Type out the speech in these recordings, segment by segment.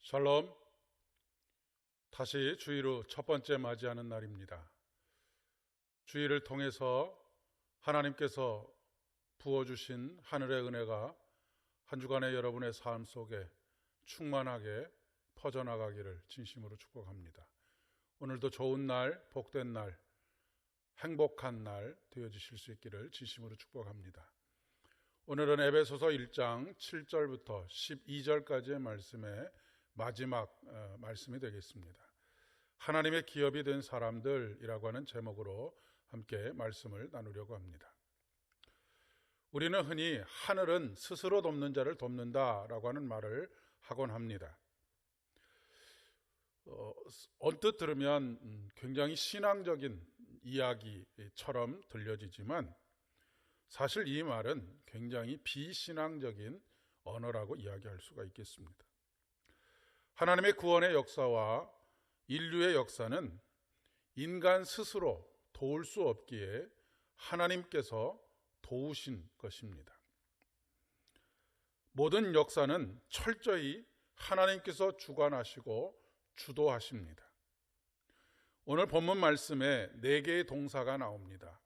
샬롬. 다시 주일로 첫 번째 맞이하는 날입니다. 주일을 통해서 하나님께서 부어주신 하늘의 은혜가 한 주간의 여러분의 삶 속에 충만하게 퍼져나가기를 진심으로 축복합니다. 오늘도 좋은 날, 복된 날, 행복한 날 되어주실 수 있기를 진심으로 축복합니다. 오늘은 에베소서 1장 7절부터 12절까지의 말씀의 마지막 말씀이 되겠습니다. 하나님의 기업이 된 사람들이라고 하는 제목으로 함께 말씀을 나누려고 합니다. 우리는 흔히 하늘은 스스로 돕는 자를 돕는다라고 하는 말을 하곤 합니다. 언뜻 들으면 굉장히 신앙적인 이야기처럼 들려지지만 사실 이 말은 굉장히 비신앙적인 언어라고 이야기할 수가 있겠습니다. 하나님의 구원의 역사와 인류의 역사는 인간 스스로 도울 수 없기에 하나님께서 도우신 것입니다. 모든 역사는 철저히 하나님께서 주관하시고 주도하십니다. 오늘 본문 말씀에 4개의 동사가 나옵니다.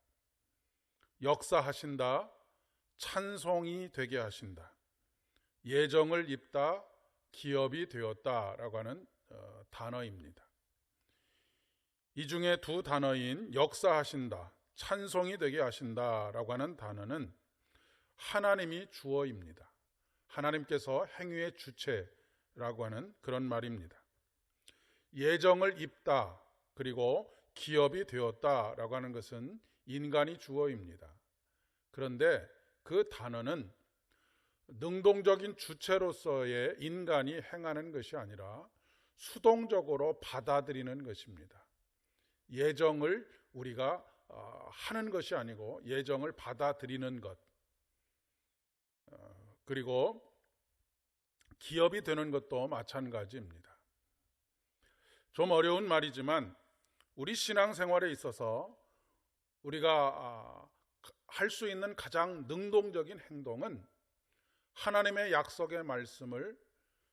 역사하신다, 찬송이 되게 하신다, 예정을 입다, 기업이 되었다라고 하는 단어입니다. 이 중에 두 단어인 역사하신다, 찬송이 되게 하신다라고 하는 단어는 하나님이 주어입니다. 하나님께서 행위의 주체라고 하는 그런 말입니다. 예정을 입다 그리고 기업이 되었다라고 하는 것은 인간이 주어입니다. 그런데 그 단어는 능동적인 주체로서의 인간이 행하는 것이 아니라 수동적으로 받아들이는 것입니다. 예정을 우리가 하는 것이 아니고 예정을 받아들이는 것, 그리고 기업이 되는 것도 마찬가지입니다. 좀 어려운 말이지만 우리 신앙생활에 있어서 우리가 할 수 있는 가장 능동적인 행동은 하나님의 약속의 말씀을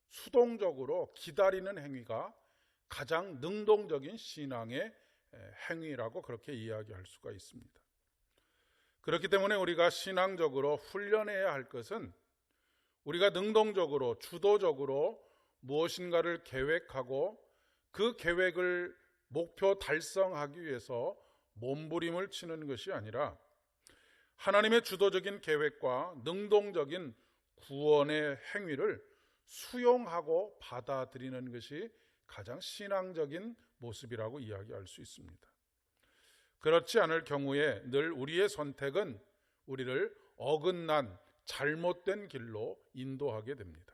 수동적으로 기다리는 행위가 가장 능동적인 신앙의 행위라고 그렇게 이야기할 수가 있습니다. 그렇기 때문에 우리가 신앙적으로 훈련해야 할 것은 우리가 능동적으로 주도적으로 무엇인가를 계획하고 그 계획을 목표 달성하기 위해서 몸부림을 치는 것이 아니라 하나님의 주도적인 계획과 능동적인 구원의 행위를 수용하고 받아들이는 것이 가장 신앙적인 모습이라고 이야기할 수 있습니다. 그렇지 않을 경우에 늘 우리의 선택은 우리를 어긋난 잘못된 길로 인도하게 됩니다.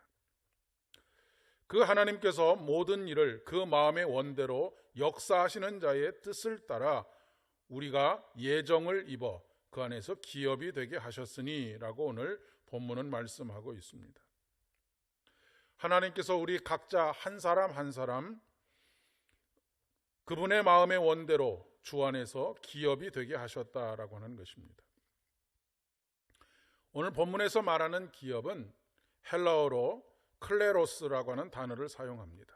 그 하나님께서 모든 일을 그 마음의 원대로 역사하시는 자의 뜻을 따라 우리가 예정을 입어 그 안에서 기업이 되게 하셨으니 라고 오늘 본문은 말씀하고 있습니다. 하나님께서 우리 각자 한 사람 한 사람 그분의 마음의 원대로 주 안에서 기업이 되게 하셨다라고 하는 것입니다. 오늘 본문에서 말하는 기업은 헬라어로 클레로스라고 하는 단어를 사용합니다.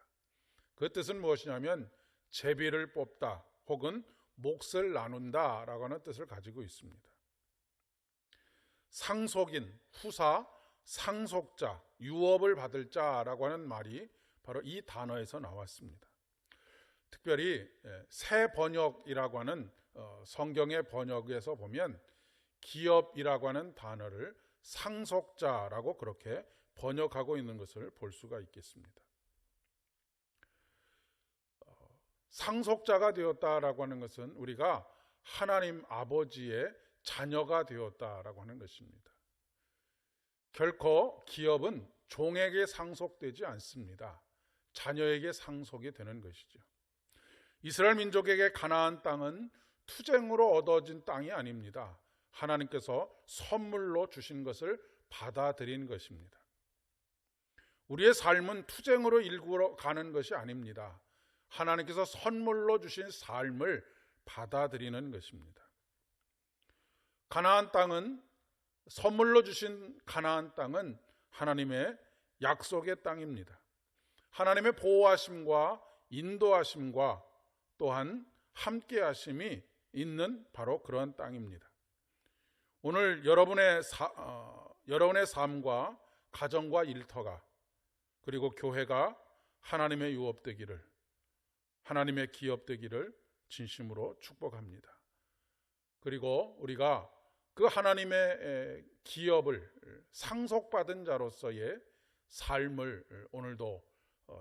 그 뜻은 무엇이냐면 제비를 뽑다 혹은 몫을 나눈다라고 하는 뜻을 가지고 있습니다. 상속인, 후사, 상속자, 유업을 받을 자라고 하는 말이 바로 이 단어에서 나왔습니다. 특별히 새 번역이라고 하는 성경의 번역에서 보면 기업이라고 하는 단어를 상속자라고 그렇게 번역하고 있는 것을 볼 수가 있겠습니다. 상속자가 되었다라고 하는 것은 우리가 하나님 아버지의 자녀가 되었다라고 하는 것입니다. 결코 기업은 종에게 상속되지 않습니다. 자녀에게 상속이 되는 것이죠. 이스라엘 민족에게 가나안 땅은 투쟁으로 얻어진 땅이 아닙니다. 하나님께서 선물로 주신 것을 받아들인 것입니다. 우리의 삶은 투쟁으로 일구러 가는 것이 아닙니다. 하나님께서 선물로 주신 삶을 받아들이는 것입니다. 가나안 땅은 선물로 주신 가나안 땅은 하나님의 약속의 땅입니다. 하나님의 보호하심과 인도하심과 또한 함께하심이 있는 바로 그런 땅입니다. 오늘 여러분의 삶과 가정과 일터가 그리고 교회가 하나님의 유업되기를, 하나님의 기업되기를 진심으로 축복합니다. 그리고 우리가 그 하나님의 기업을 상속받은 자로서의 삶을 오늘도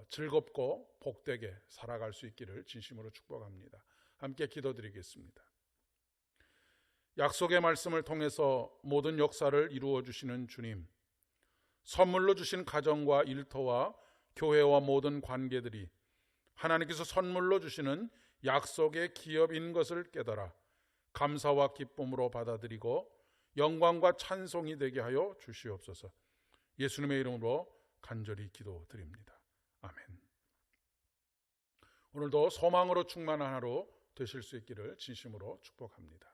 즐겁고 복되게 살아갈 수 있기를 진심으로 축복합니다. 함께 기도드리겠습니다. 약속의 말씀을 통해서 모든 역사를 이루어 주시는 주님, 선물로 주신 가정과 일터와 교회와 모든 관계들이 하나님께서 선물로 주시는 약속의 기업인 것을 깨달아 감사와 기쁨으로 받아들이고 영광과 찬송이 되게 하여 주시옵소서. 예수님의 이름으로 간절히 기도드립니다. 아멘. 오늘도 소망으로 충만한 하루 되실 수 있기를 진심으로 축복합니다.